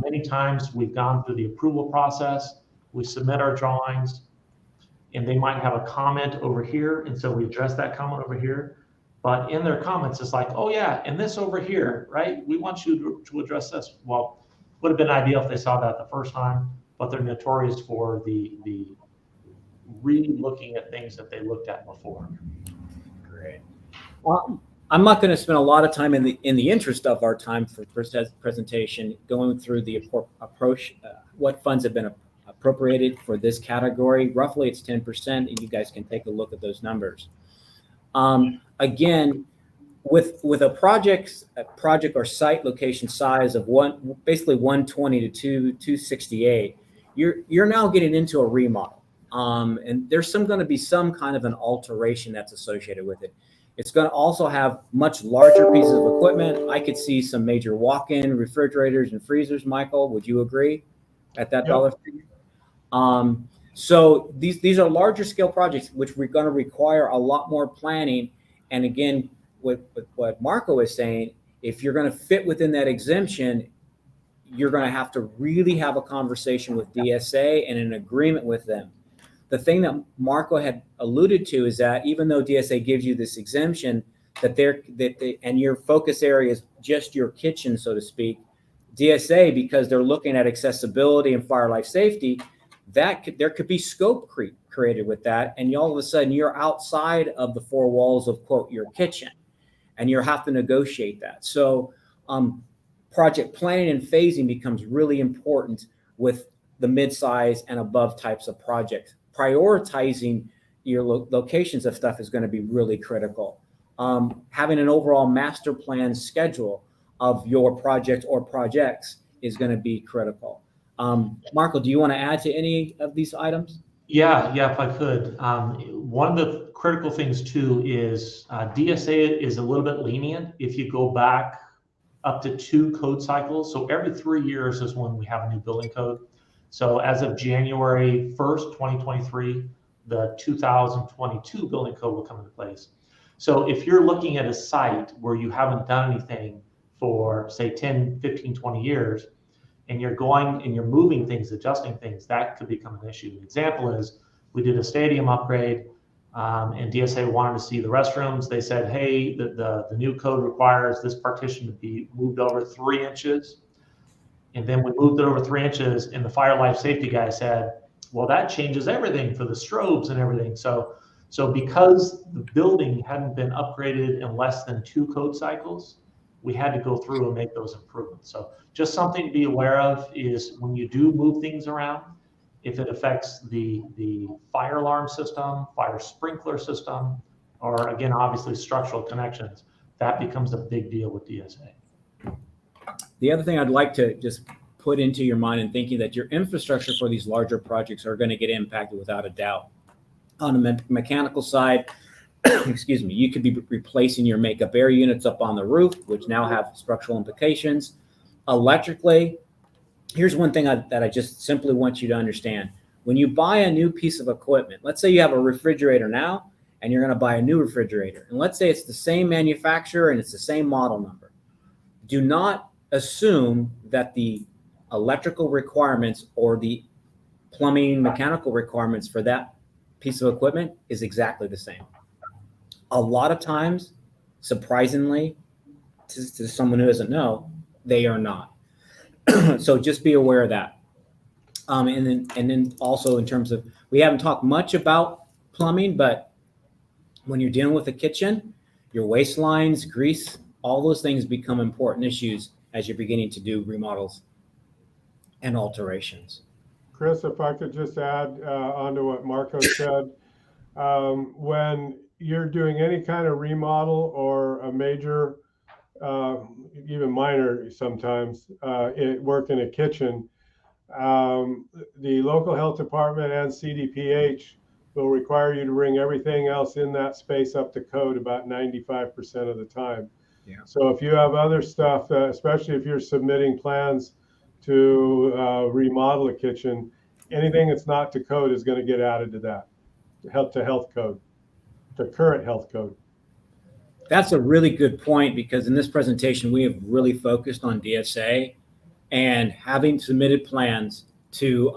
Many times we've gone through the approval process, we submit our drawings, and they might have a comment over here. And so we address that comment over here. But in their comments, it's like, oh yeah, and this over here, right? We want you to address this. Well, would have been ideal if they saw that the first time, but they're notorious for the re-looking at things that they looked at before. Great. Well, I'm not going to spend a lot of time in the interest of our time for presentation going through the approach, what funds have been appropriated for this category. Roughly, it's 10%, and you guys can take a look at those numbers. Again, with a project or site location size of basically 120 to 268, you're now getting into a remodel, and there's going to be some kind of an alteration that's associated with it. It's going to also have much larger pieces of equipment. I could see some major walk-in refrigerators and freezers. Michael, would you agree at that dollar figure? So these are larger scale projects, which we're going to require a lot more planning. And again, with what Marco is saying, if you're going to fit within that exemption, you're going to have to really have a conversation with DSA and an agreement with them. The thing that Marco had alluded to is that even though DSA gives you this exemption, and your focus area is just your kitchen, so to speak, DSA, because they're looking at accessibility and fire life safety, there could be scope created with that, and all of a sudden you're outside of the four walls of, quote, your kitchen, and you have to negotiate that. So project planning and phasing becomes really important with the mid-size and above types of projects. Prioritizing your locations of stuff is going to be really critical. Having an overall master plan schedule of your project or projects is going to be critical. Marco, do you want to add to any of these items? Yeah, if I could. One of the critical things too is DSA is a little bit lenient if you go back up to 2 code cycles. So every 3 years is when we have a new building code. So as of January 1st, 2023, the 2022 building code will come into place. So if you're looking at a site where you haven't done anything for, say, 10, 15, 20 years, and you're going and you're moving things, adjusting things, that could become an issue. An example is we did a stadium upgrade, and DSA wanted to see the restrooms. They said, hey, the new code requires this partition to be moved over 3 inches. And then we moved it over 3 inches, and the fire life safety guy said, well, that changes everything for the strobes and everything. So because the building hadn't been upgraded in less than 2 code cycles, we had to go through and make those improvements. So just something to be aware of is when you do move things around, if it affects the fire alarm system, fire sprinkler system, or again, obviously structural connections, that becomes a big deal with DSA. The other thing I'd like to just put into your mind and thinking that your infrastructure for these larger projects are going to get impacted without a doubt. On the mechanical side, excuse me, you could be replacing your makeup air units up on the roof, which now have structural implications. Electrically, here's one thing that I just simply want you to understand. When you buy a new piece of equipment, let's say you have a refrigerator now, and you're going to buy a new refrigerator. And let's say it's the same manufacturer and it's the same model number. Do not assume that the electrical requirements or the plumbing mechanical requirements for that piece of equipment is exactly the same. A lot of times, surprisingly, to someone who doesn't know, they are not. So just be aware of that. And then also in terms of, we haven't talked much about plumbing, but when you're dealing with a kitchen, your waste lines, grease, all those things become important issues as you're beginning to do remodels. and alterations. Chris, if I could just add onto what Marco said, when you're doing any kind of remodel or a major, even minor sometimes, work in a kitchen, the local health department and CDPH will require you to bring everything else in that space up to code about 95% of the time. Yeah. So if you have other stuff, especially if you're submitting plans to remodel a kitchen, anything that's not to code is going to get added to that, to health code, to current health code. That's a really good point, because in this presentation, we have really focused on DSA and having submitted plans to,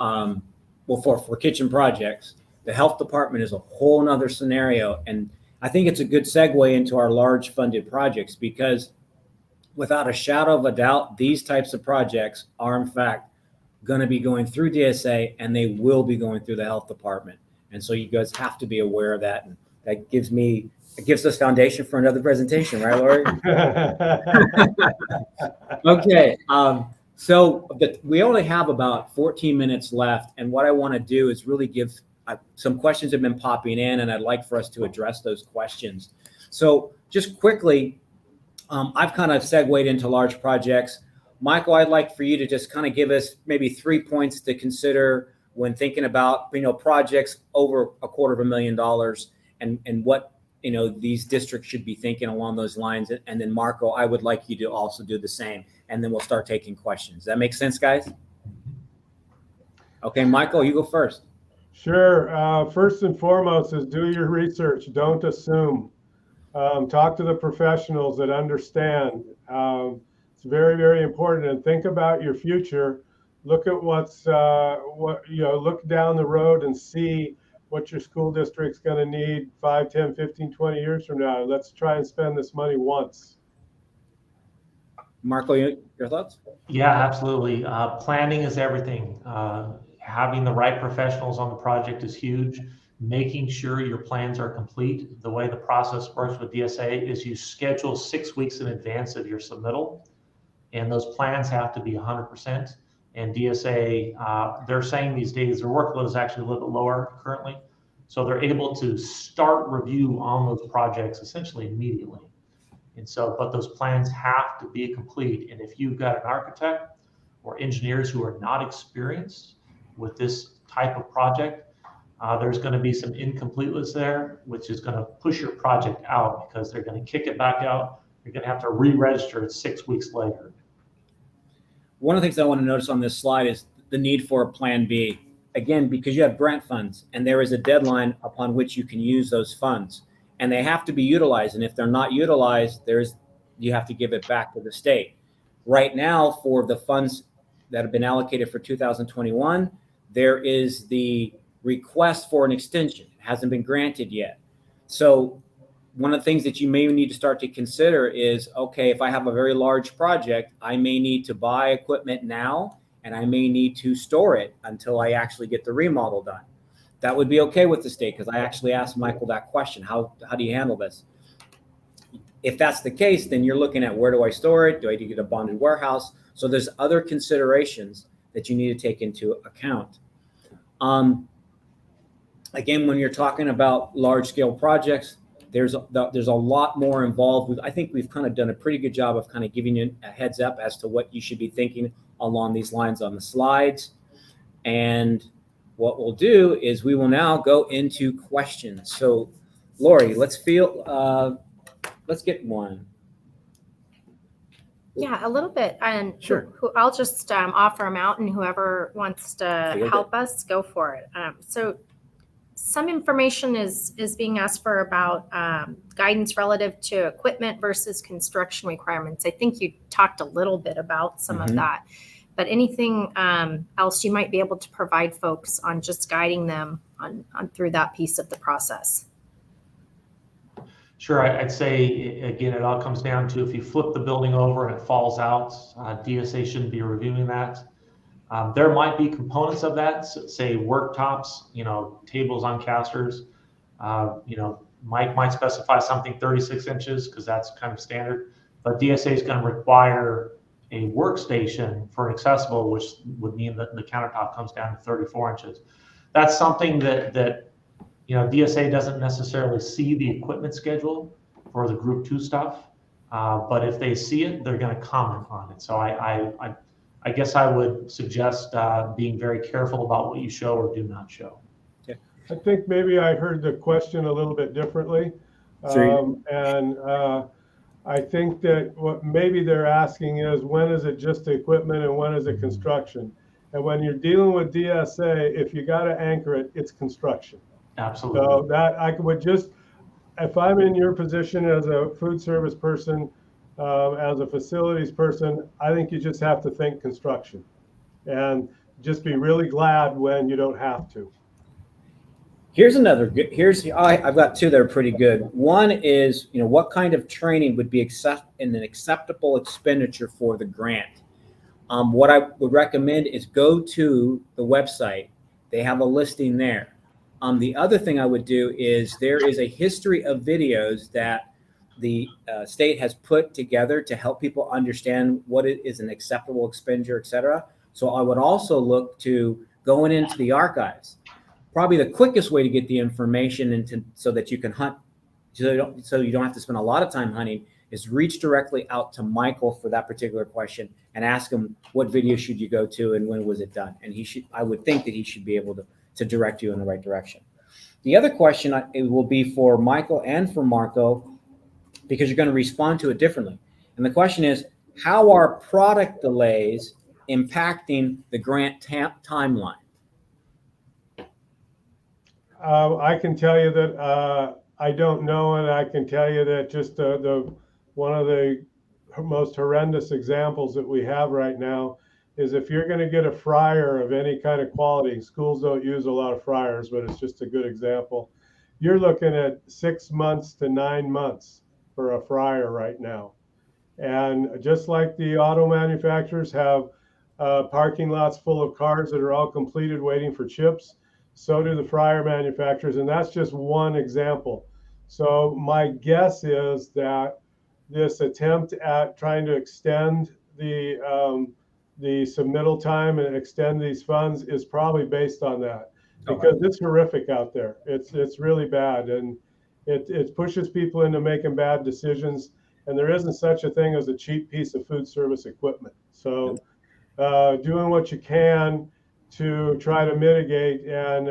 for kitchen projects. The health department is a whole nother scenario. And I think it's a good segue into our large funded projects, because without a shadow of a doubt, these types of projects are in fact going to be going through DSA, and they will be going through the health department. And so you guys have to be aware of that. And that gives us foundation for another presentation, right, Lori? Okay. So we only have about 14 minutes left. And what I want to do is really give some questions have been popping in, and I'd like for us to address those questions. So just quickly, I've kind of segued into large projects. Michael, I'd like for you to just kind of give us maybe 3 points to consider when thinking about, projects over $250,000 and what, these districts should be thinking along those lines. And then Marco, I would like you to also do the same, and then we'll start taking questions. Does that make sense, guys? Okay, Michael, you go first. Sure. First and foremost is do your research. Don't assume. Talk to the professionals that understand. It's very, very important. And think about your future. Look at look down the road and see what your school district's going to need 5, 10, 15, 20 years from now. Let's try and spend this money once. Marco, your thoughts? Yeah, absolutely. Planning is everything. Having the right professionals on the project is huge. Making sure your plans are complete. The way the process works with DSA is you schedule 6 weeks in advance of your submittal, and those plans have to be 100%. And DSA, they're saying these days their workload is actually a little bit lower currently. So they're able to start review on those projects essentially immediately. And so, but those plans have to be complete. And if you've got an architect or engineers who are not experienced with this type of project, there's going to be some incompleteness there, which is going to push your project out, because they're going to kick it back out. You're going to have to re-register it 6 weeks later. One of the things I want to notice on this slide is the need for a plan B. Again, because you have grant funds, and there is a deadline upon which you can use those funds, and they have to be utilized. And if they're not utilized, you have to give it back to the state. Right now, for the funds that have been allocated for 2021, there is the request for an extension. It hasn't been granted yet. So one of the things that you may need to start to consider is, okay, if I have a very large project, I may need to buy equipment now, and I may need to store it until I actually get the remodel done. That would be okay with the state, because I actually asked Michael that question. How do you handle this? If that's the case, then you're looking at, where do I store it? Do I need to get a bonded warehouse? So there's other considerations that you need to take into account. Again, when you're talking about large scale projects, there's a lot more involved. I think we've kind of done a pretty good job of kind of giving you a heads up as to what you should be thinking along these lines on the slides. And what we'll do is we will now go into questions. So, Lori, let's get one. Yeah, a little bit. And Sure. I'll just offer them out, and whoever wants to help us, go for it. So some information is being asked for about guidance relative to equipment versus construction requirements. I think you talked a little bit about some of that, but anything else you might be able to provide folks on just guiding them on through that piece of the process? Sure, I'd say, again, it all comes down to, if you flip the building over and it falls out, DSA shouldn't be reviewing that. There might be components of that, say worktops, tables on casters. Mike might specify something 36 inches, because that's kind of standard. But DSA is going to require a workstation for accessible, which would mean that the countertop comes down to 34 inches. That's something that DSA doesn't necessarily see the equipment schedule for the Group 2 stuff, but if they see it, they're going to comment on it. So I guess I would suggest being very careful about what you show or do not show. I think maybe I heard the question a little bit differently. I think that what maybe they're asking is, when is it just equipment and when is it construction? And when you're dealing with DSA, if you got to anchor it, it's construction. Absolutely. So that I would just, if I'm in your position as a food service person, as a facilities person, I think you just have to think construction and just be really glad when you don't have to. Here's another good. I've got two that are pretty good. One is, what kind of training would be an acceptable expenditure for the grant? What I would recommend is go to the website. They have a listing there. The other thing I would do is, there is a history of videos that the state has put together to help people understand what is an acceptable expenditure, et cetera. So I would also look to going into the archives. Probably the quickest way to get the information so that you can hunt, so you don't have to spend a lot of time hunting, is reach directly out to Michael for that particular question and ask him, what video should you go to and when was it done? And I would think that he should be able to direct you in the right direction. The other question it will be for Michael and for Marco, because you're going to respond to it differently. And the question is, how are product delays impacting the grant timeline? I can tell you that I don't know, and I can tell you that just one of the most horrendous examples that we have right now is, if you're going to get a fryer of any kind of quality, schools don't use a lot of fryers, but it's just a good example. You're looking at 6 months to 9 months for a fryer right now. And just like the auto manufacturers have parking lots full of cars that are all completed waiting for chips, so do the fryer manufacturers, and that's just one example. So my guess is that this attempt at trying to extend the submittal time and extend these funds is probably based on that, because it's horrific out there. It's really bad, and it pushes people into making bad decisions, and there isn't such a thing as a cheap piece of food service equipment. So doing what you can to try to mitigate, and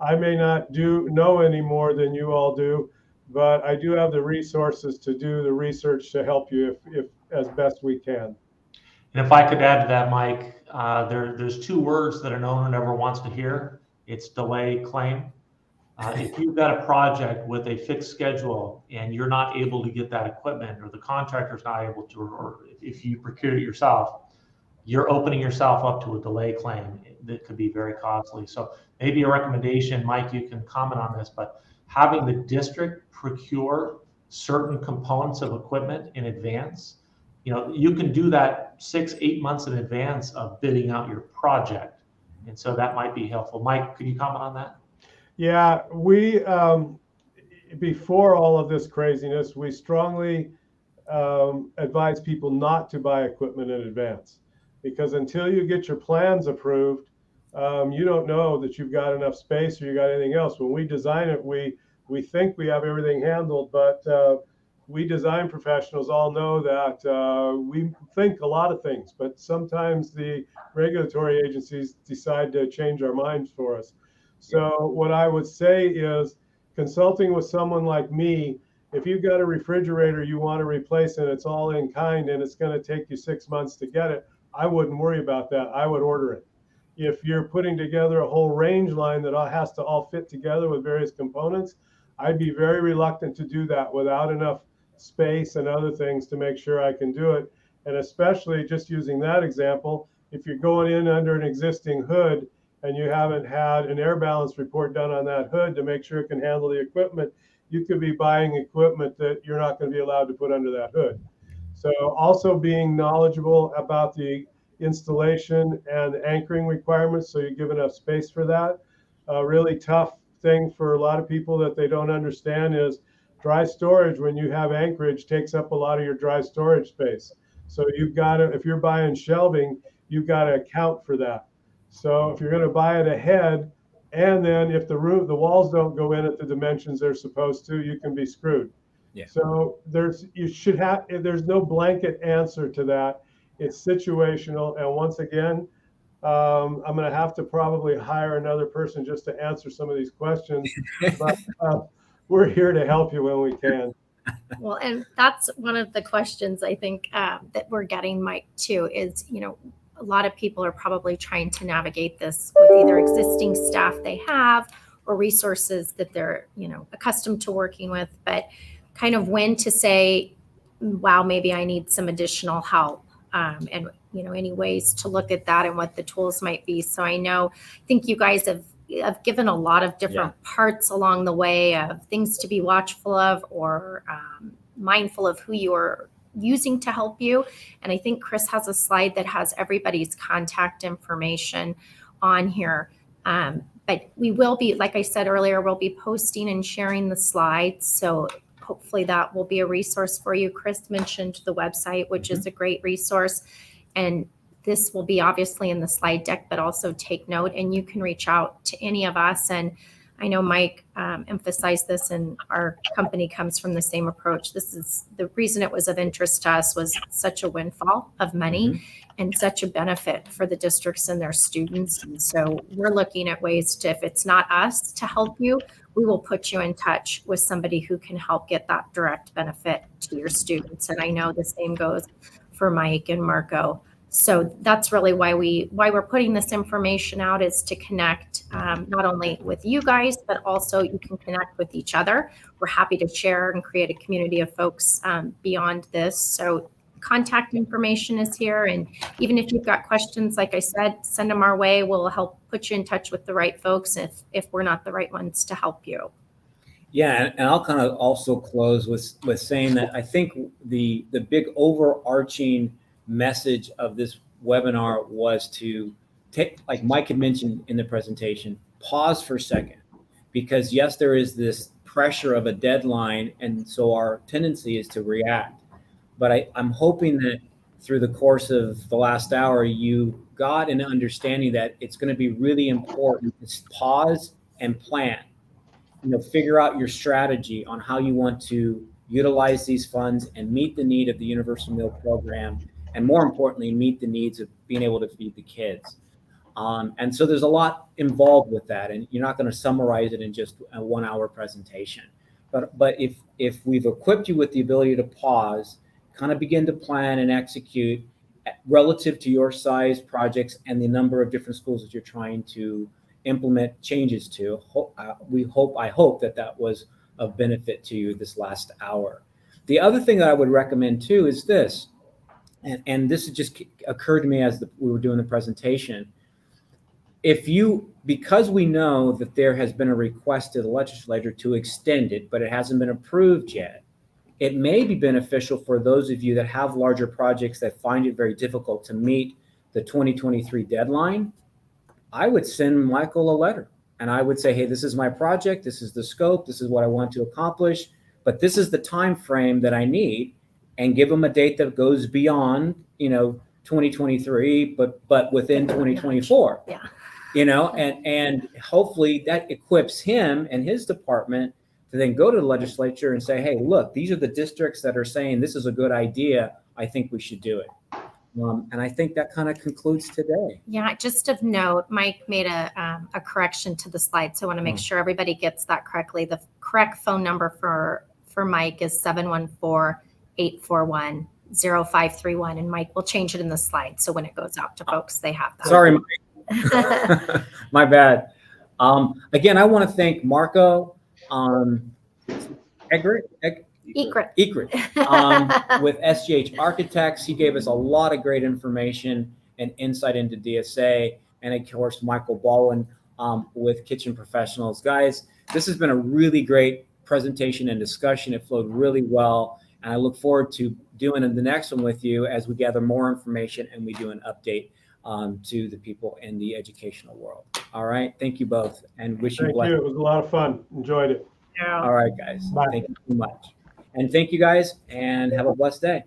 I may not know any more than you all do, but I do have the resources to do the research to help you if as best we can. And if I could add to that, Mike, there's two words that an owner never wants to hear. It's delay claim. If you've got a project with a fixed schedule and you're not able to get that equipment, or the contractor's not able to, or if you procure it yourself, you're opening yourself up to a delay claim that could be very costly. So maybe a recommendation, Mike, you can comment on this, but having the district procure certain components of equipment in advance, you can do that 6-8 months in advance of bidding out your project. And so that might be helpful. Mike, could you comment on that? Yeah, we, before all of this craziness, we strongly advise people not to buy equipment in advance, because until you get your plans approved, you don't know that you've got enough space or you got anything else. When we design it, we think we have everything handled, but we design professionals all know that we think a lot of things, but sometimes the regulatory agencies decide to change our minds for us. So what I would say is, consulting with someone like me, if you've got a refrigerator you want to replace and it's all in kind and it's going to take you 6 months to get it, I wouldn't worry about that. I would order it. If you're putting together a whole range line that has to all fit together with various components, I'd be very reluctant to do that without enough space and other things to make sure I can do it. And especially, just using that example, if you're going in under an existing hood and you haven't had an air balance report done on that hood to make sure it can handle the equipment, you could be buying equipment that you're not going to be allowed to put under that hood. So also being knowledgeable about the installation and anchoring requirements, so you give enough space for that. A really tough thing for a lot of people that they don't understand is dry storage, when you have anchorage, takes up a lot of your dry storage space. So you've got to, if you're buying shelving, you've got to account for that. So if you're going to buy it ahead, and then if the walls don't go in at the dimensions they're supposed to, you can be screwed. Yeah. So there's no blanket answer to that. It's situational. And once again, I'm going to have to probably hire another person just to answer some of these questions, but we're here to help you when we can. Well, and that's one of the questions I think that we're getting, Mike, too, is, a lot of people are probably trying to navigate this with either existing staff they have or resources that they're, accustomed to working with, but kind of when to say, wow, maybe I need some additional help. And, any ways to look at that and what the tools might be. So I think you guys have given a lot of different parts along the way of things to be watchful of or mindful of who you are using to help you. And I think Chris has a slide that has everybody's contact information on here. But we will be, like I said earlier, we'll be posting and sharing the slides. So hopefully that will be a resource for you. Chris mentioned the website, which is a great resource. And this will be obviously in the slide deck, but also take note, and you can reach out to any of us. And I know Mike emphasized this, and our company comes from the same approach. This is the reason it was of interest to us, was such a windfall of money and such a benefit for the districts and their students. And so we're looking at ways to, if it's not us to help you, we will put you in touch with somebody who can help get that direct benefit to your students. And I know the same goes for Mike and Marco. So that's really why we're putting this information out, is to connect not only with you guys, but also you can connect with each other. We're happy to share and create a community of folks beyond this. So contact information is here. And even if you've got questions, like I said, send them our way. We'll help put you in touch with the right folks if we're not the right ones to help you. Yeah, and I'll kind of also close with saying that I think the big overarching message of this webinar was to take, like Mike had mentioned in the presentation, pause for a second, because yes, there is this pressure of a deadline, and so our tendency is to react. But I'm hoping that through the course of the last hour, you got an understanding that it's going to be really important to pause and plan. Figure out your strategy on how you want to utilize these funds and meet the need of the Universal Meal Program, and more importantly, meet the needs of being able to feed the kids. And so there's a lot involved with that, and you're not going to summarize it in just a 1-hour presentation. But if we've equipped you with the ability to pause, kind of begin to plan and execute relative to your size projects and the number of different schools that you're trying to implement changes to, I hope that was of benefit to you this last hour. The other thing that I would recommend too is this, and this just occurred to me as we were doing the presentation. Because we know that there has been a request to the legislature to extend it, but it hasn't been approved yet, it may be beneficial for those of you that have larger projects that find it very difficult to meet the 2023 deadline. I would send Michael a letter, and I would say, hey, this is my project, this is the scope, this is what I want to accomplish, but this is the time frame that I need, and give them a date that goes beyond 2023, but within 2024. Yeah. And hopefully that equips him and his department to then go to the legislature and say, hey, look, these are the districts that are saying this is a good idea. I think we should do it. And I think that kind of concludes today. Yeah, just of note, Mike made a correction to the slide. So I want to make sure everybody gets that correctly. The correct phone number for Mike is 714-841-0531. And Mike will change it in the slide. So when it goes out to folks, they have that. Sorry, Mike. My bad. Again, I want to thank Marco Egret with SGH Architects. He gave us a lot of great information and insight into DSA, and of course Michael Baldwin with Kitchen Professionals. Guys, this has been a really great presentation and discussion. It flowed really well, and I look forward to doing the next one with you as we gather more information and we do an update to the people in the educational world. All right. Thank you both, and wish you blessings. Thank you. It was a lot of fun. Enjoyed it. Yeah. All right, guys. Bye. Thank you so much. And thank you guys, and have a blessed day.